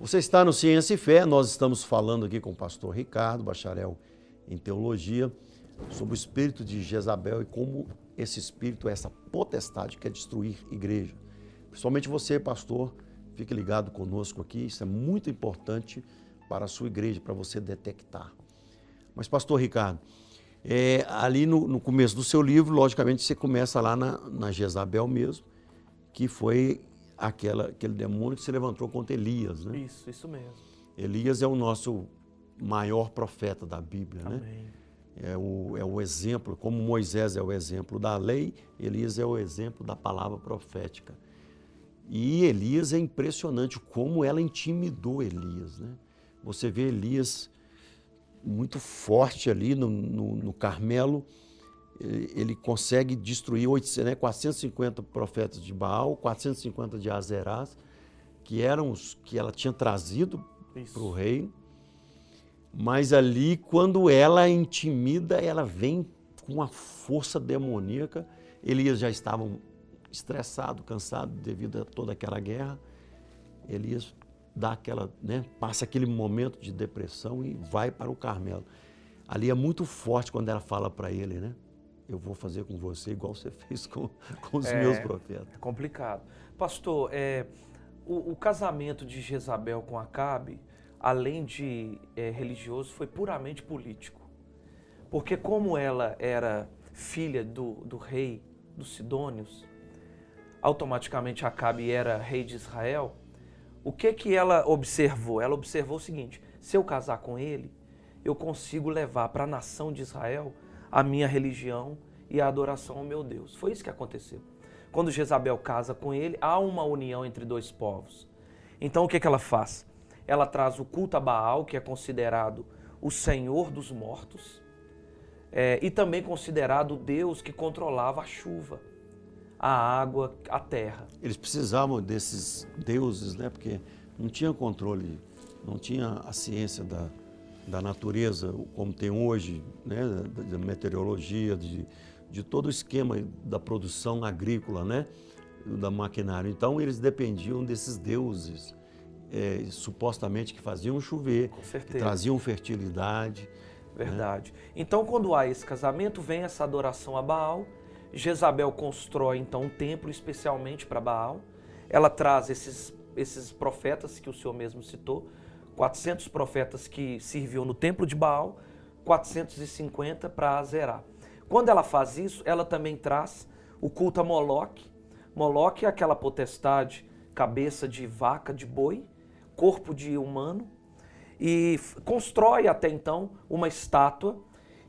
Você está no Ciência e Fé, nós estamos falando aqui com o pastor Ricardo, bacharel em teologia, sobre o espírito de Jezabel e como esse espírito é essa potestade que quer destruir igreja. Principalmente você, pastor, fique ligado conosco aqui, isso é muito importante para a sua igreja, para você detectar. Mas, pastor Ricardo, ali no começo do seu livro, logicamente, você começa lá na Jezabel mesmo, que foi aquele demônio que se levantou contra Elias, né? Isso mesmo. Elias é o nosso maior profeta da Bíblia, Amém. né? É o exemplo, como Moisés é o exemplo da lei, Elias é o exemplo da palavra profética. E Elias é impressionante como ela intimidou Elias, né? Você vê Elias muito forte ali no Carmelo, ele consegue destruir 450 profetas de Baal, 450 de Azerás, que eram os que ela tinha trazido para o reino. Mas ali, quando ela intimida, ela vem com uma força demoníaca. Elias já estava estressado, cansado devido a toda aquela guerra. Elias passa aquele momento de depressão e vai para o Carmelo. Ali é muito forte quando ela fala para ele, né? Eu vou fazer com você igual você fez com os meus profetas. É complicado. Pastor, o casamento de Jezabel com Acabe, além de religioso, foi puramente político. Porque como ela era filha do rei dos Sidônios, automaticamente Acabe era rei de Israel. O que ela observou? Ela observou o seguinte: se eu casar com ele, eu consigo levar para a nação de Israel a minha religião e a adoração ao meu Deus. Foi isso que aconteceu. Quando Jezabel casa com ele, há uma união entre dois povos. Então o que ela faz? Ela traz o culto a Baal, que é considerado o senhor dos mortos, e também considerado o Deus que controlava a chuva, a água, a terra. Eles precisavam desses deuses, né? Porque não tinha controle, não tinha a ciência da natureza como tem hoje, né? Da meteorologia, de todo o esquema da produção agrícola, né? Da maquinário. Então eles dependiam desses deuses, supostamente que faziam chover, que traziam fertilidade. Verdade. Né? Então quando há esse casamento, vem essa adoração a Baal. Jezabel constrói então um templo especialmente para Baal. Ela traz esses profetas que o senhor mesmo citou, 400 profetas que serviam no templo de Baal, 450 para Azerá. Quando ela faz isso, ela também traz o culto a Moloque. Moloque é aquela potestade, cabeça de vaca, de boi, corpo de humano, e constrói até então uma estátua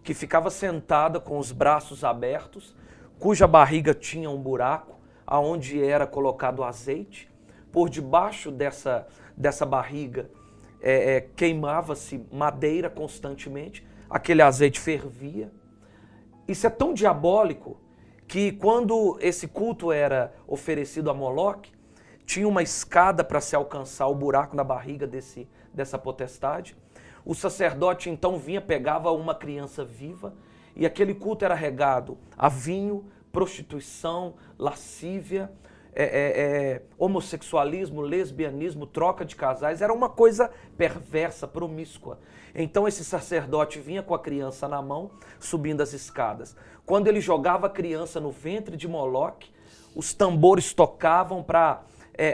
que ficava sentada com os braços abertos, cuja barriga tinha um buraco, aonde era colocado azeite. Por debaixo dessa barriga queimava-se madeira constantemente, aquele azeite fervia. Isso é tão diabólico que quando esse culto era oferecido a Moloque, tinha uma escada para se alcançar o buraco na barriga dessa potestade. O sacerdote então vinha, pegava uma criança viva, e aquele culto era regado a vinho, prostituição, lascívia, homossexualismo, lesbianismo, troca de casais. Era uma coisa perversa, promíscua. Então esse sacerdote vinha com a criança na mão, subindo as escadas. Quando ele jogava a criança no ventre de Moloque, os tambores tocavam para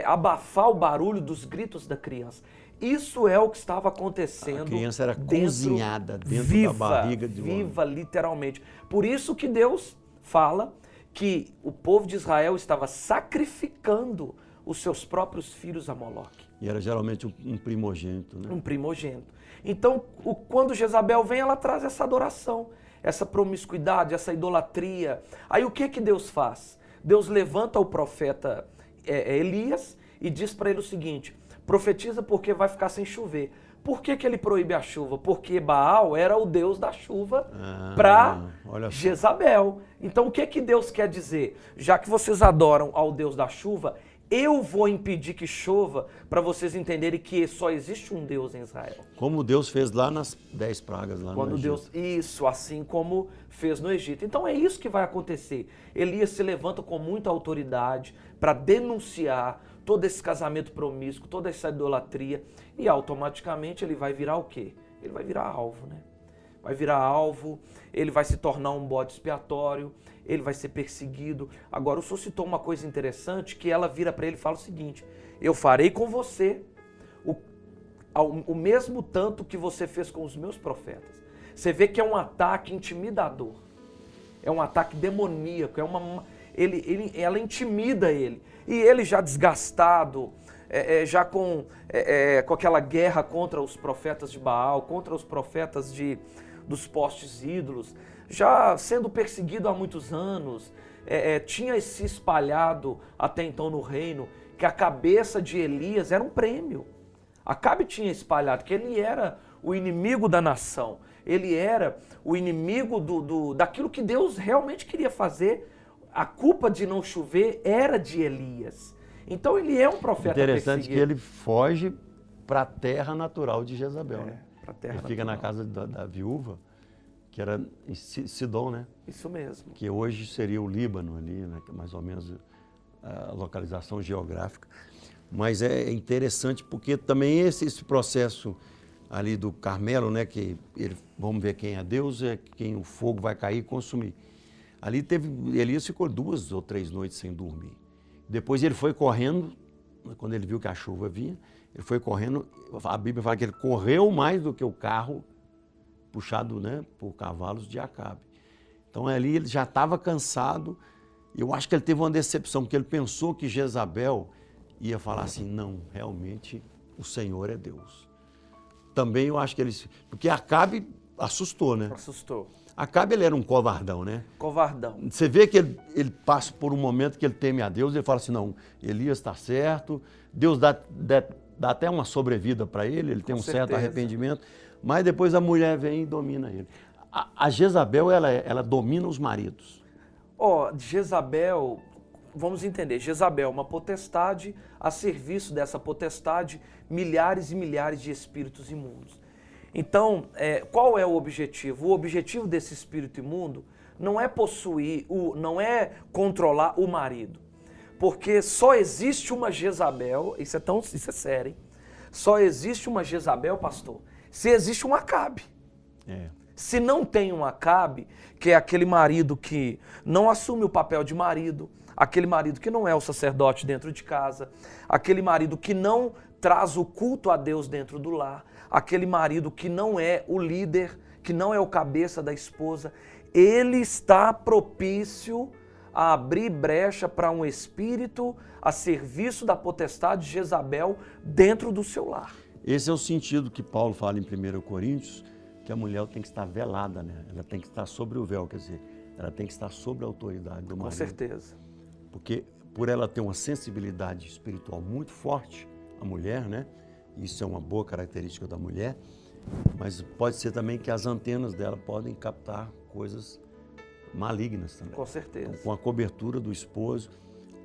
abafar o barulho dos gritos da criança. Isso é o que estava acontecendo. A criança era cozinhada dentro da barriga de Moloque. Viva, literalmente. Por isso que Deus fala que o povo de Israel estava sacrificando os seus próprios filhos a Moloque. E era geralmente um primogênito, né? Um primogênito. Então, quando Jezabel vem, ela traz essa adoração, essa promiscuidade, essa idolatria. Aí o que Deus faz? Deus levanta o profeta Elias e diz para ele o seguinte: profetiza porque vai ficar sem chover. Por que ele proíbe a chuva? Porque Baal era o deus da chuva para Jezabel. Então o que Deus quer dizer? Já que vocês adoram ao Deus da chuva, eu vou impedir que chova para vocês entenderem que só existe um Deus em Israel. Como Deus fez lá nas 10 pragas lá Quando no Egito. Deus, isso, assim como fez no Egito. Então é isso que vai acontecer. Elias se levanta com muita autoridade para denunciar todo esse casamento promíscuo, toda essa idolatria, e automaticamente ele vai virar o quê? Ele vai virar alvo, né? Vai virar alvo, ele vai se tornar um bode expiatório, ele vai ser perseguido. Agora o senhor citou uma coisa interessante, que ela vira para ele e fala o seguinte: eu farei com você o mesmo tanto que você fez com os meus profetas. Você vê que é um ataque intimidador, é um ataque demoníaco, ela intimida ele. E ele já desgastado, já com aquela guerra contra os profetas de Baal, contra os profetas dos postes ídolos, já sendo perseguido há muitos anos, tinha se espalhado até então no reino que a cabeça de Elias era um prêmio. Acabe tinha espalhado que ele era o inimigo da nação, ele era o inimigo daquilo que Deus realmente queria fazer. A culpa de não chover era de Elias. Então ele é um profeta Interessante perseguido. que ele foge para a terra natural de Jezabel, né? Pra terra Ele fica na natural. casa da viúva, que era em Sidom, né? Isso mesmo. Que hoje seria o Líbano ali, né? Que é mais ou menos a localização geográfica. Mas é interessante porque também esse processo ali do Carmelo, né? Que vamos ver quem é Deus, é quem o fogo vai cair e consumir. Ali Elias ficou 2 ou 3 noites sem dormir. Depois ele foi correndo, quando ele viu que a chuva vinha, ele foi correndo, a Bíblia fala que ele correu mais do que o carro puxado, né, por cavalos de Acabe. Então ali ele já estava cansado, e eu acho que ele teve uma decepção, porque ele pensou que Jezabel ia falar assim: não, realmente o Senhor é Deus. Também eu acho que porque Acabe assustou, né? Assustou. Acabe ele era um covardão, né? Covardão. Você vê que ele passa por um momento que ele teme a Deus, ele fala assim: não, Elias está certo, Deus dá até uma sobrevida para ele tem um certo arrependimento, mas depois a mulher vem e domina ele. A Jezabel, ela domina os maridos. Jezabel, vamos entender, Jezabel é uma potestade, a serviço dessa potestade, milhares e milhares de espíritos imundos. Então, qual é o objetivo? O objetivo desse espírito imundo não é possuir, não é controlar o marido. Porque só existe uma Jezabel, isso é sério, hein? Só existe uma Jezabel, pastor, se existe um Acabe. Se não tem um Acabe, que é aquele marido que não assume o papel de marido, aquele marido que não é o sacerdote dentro de casa, aquele marido que não traz o culto a Deus dentro do lar, aquele marido que não é o líder, que não é o cabeça da esposa, ele está propício a abrir brecha para um espírito a serviço da potestade de Jezabel dentro do seu lar. Esse é o sentido que Paulo fala em 1 Coríntios, que a mulher tem que estar velada, né? Ela tem que estar sobre o véu, quer dizer, ela tem que estar sobre a autoridade do marido. Com certeza. Porque por ela ter uma sensibilidade espiritual muito forte, a mulher, né? Isso é uma boa característica da mulher, mas pode ser também que as antenas dela podem captar coisas malignas também. Com certeza. Então, com a cobertura do esposo,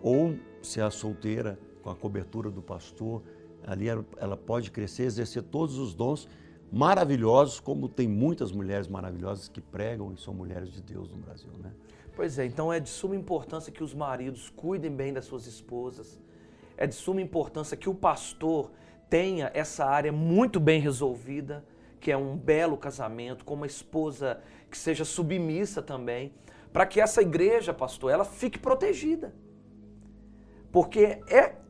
ou se é solteira, com a cobertura do pastor, ali ela pode crescer, exercer todos os dons maravilhosos, como tem muitas mulheres maravilhosas que pregam e são mulheres de Deus no Brasil, né? Pois é, então é de suma importância que os maridos cuidem bem das suas esposas, é de suma importância que o pastor tenha essa área muito bem resolvida, que é um belo casamento, com uma esposa que seja submissa também, para que essa igreja, pastor, ela fique protegida. Porque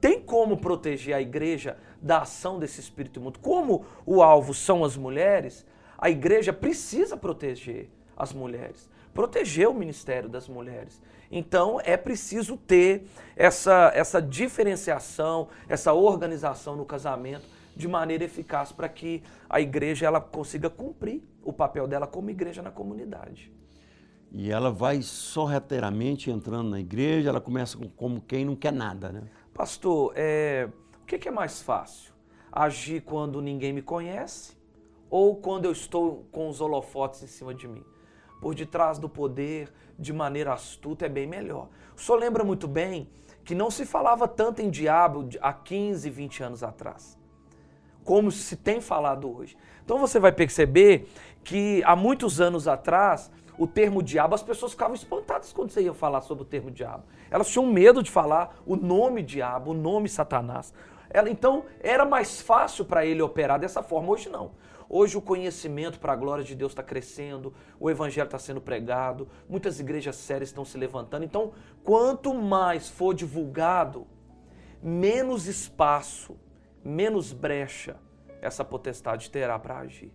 tem como proteger a igreja da ação desse espírito imundo. Como o alvo são as mulheres, a igreja precisa proteger as mulheres, proteger o ministério das mulheres. Então é preciso ter essa diferenciação, essa organização no casamento de maneira eficaz para que a igreja ela consiga cumprir o papel dela como igreja na comunidade. E ela vai sorrateiramente entrando na igreja, ela começa como quem não quer nada, né? Pastor, o que é mais fácil? Agir quando ninguém me conhece ou quando eu estou com os holofotes em cima de mim? Por detrás do poder, de maneira astuta é bem melhor. O senhor lembra muito bem que não se falava tanto em diabo há 15, 20 anos atrás, como se tem falado hoje. Então você vai perceber que há muitos anos atrás, o termo diabo, as pessoas ficavam espantadas quando você ia falar sobre o termo diabo. Elas tinham medo de falar o nome diabo, o nome Satanás. Então era mais fácil para ele operar dessa forma. Hoje não. Hoje o conhecimento para a glória de Deus está crescendo, o evangelho está sendo pregado, muitas igrejas sérias estão se levantando. Então, quanto mais for divulgado, menos espaço, menos brecha essa potestade terá para agir.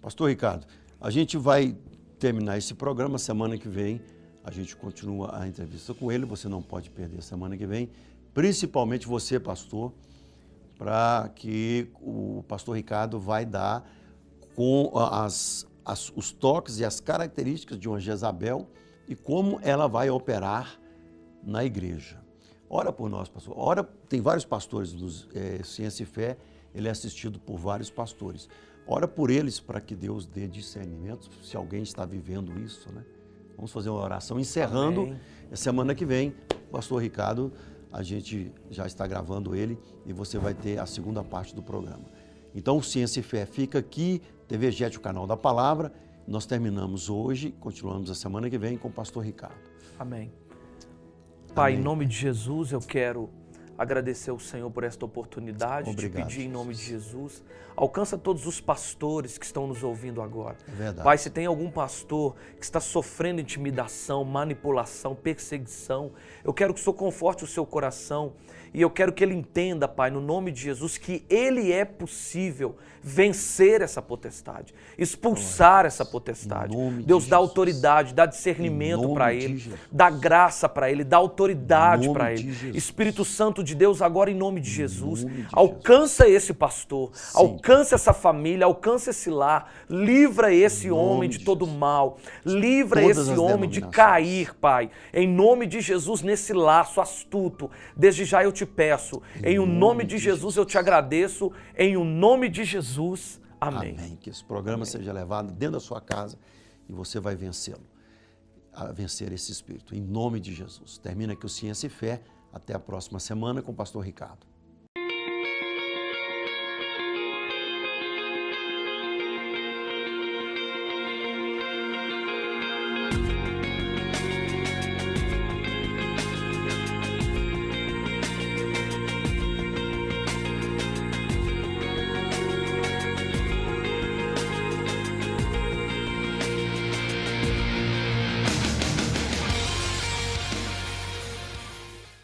Pastor Ricardo, a gente vai terminar esse programa semana que vem. A gente continua a entrevista com ele, você não pode perder semana que vem. Principalmente você, pastor, para que o pastor Ricardo vai dar com os toques e as características de uma Jezabel e como ela vai operar na igreja. Ora por nós, pastor. Ora, tem vários pastores do Ciência e Fé, ele é assistido por vários pastores. Ora por eles para que Deus dê discernimento, se alguém está vivendo isso, né? Vamos fazer uma oração encerrando. Amém. Semana que vem, pastor Ricardo, a gente já está gravando ele e você vai ter a segunda parte do programa. Então, o Ciência e Fé fica aqui, TV Jet, o canal da palavra. Nós terminamos hoje, continuamos a semana que vem com o pastor Ricardo. Amém. Pai, Amém. em nome de Jesus, eu quero agradecer ao Senhor por esta oportunidade, Obrigado, te pedir em nome de Jesus. Jesus, alcança todos os pastores que estão nos ouvindo agora. É verdade. Pai, se tem algum pastor que está sofrendo intimidação, manipulação, perseguição, eu quero que o Senhor conforte o seu coração e eu quero que ele entenda, Pai, no nome de Jesus, que ele é possível vencer essa potestade, expulsar essa potestade. Deus dá autoridade, dá discernimento para ele, dá graça para ele, dá autoridade para ele. Espírito Santo de Deus, agora em nome de Jesus, alcança esse pastor, alcança essa família, alcança esse lar, livra esse homem de todo mal, livra esse homem de cair, Pai, em nome de Jesus, nesse laço astuto. Desde já eu te peço, em o nome de Jesus eu te agradeço, em o nome de Jesus, amém. Amém. Que esse programa seja levado dentro da sua casa e você vai vencê-lo, a vencer esse espírito, em nome de Jesus. Termina aqui o Ciência e Fé. Até a próxima semana com o pastor Ricardo.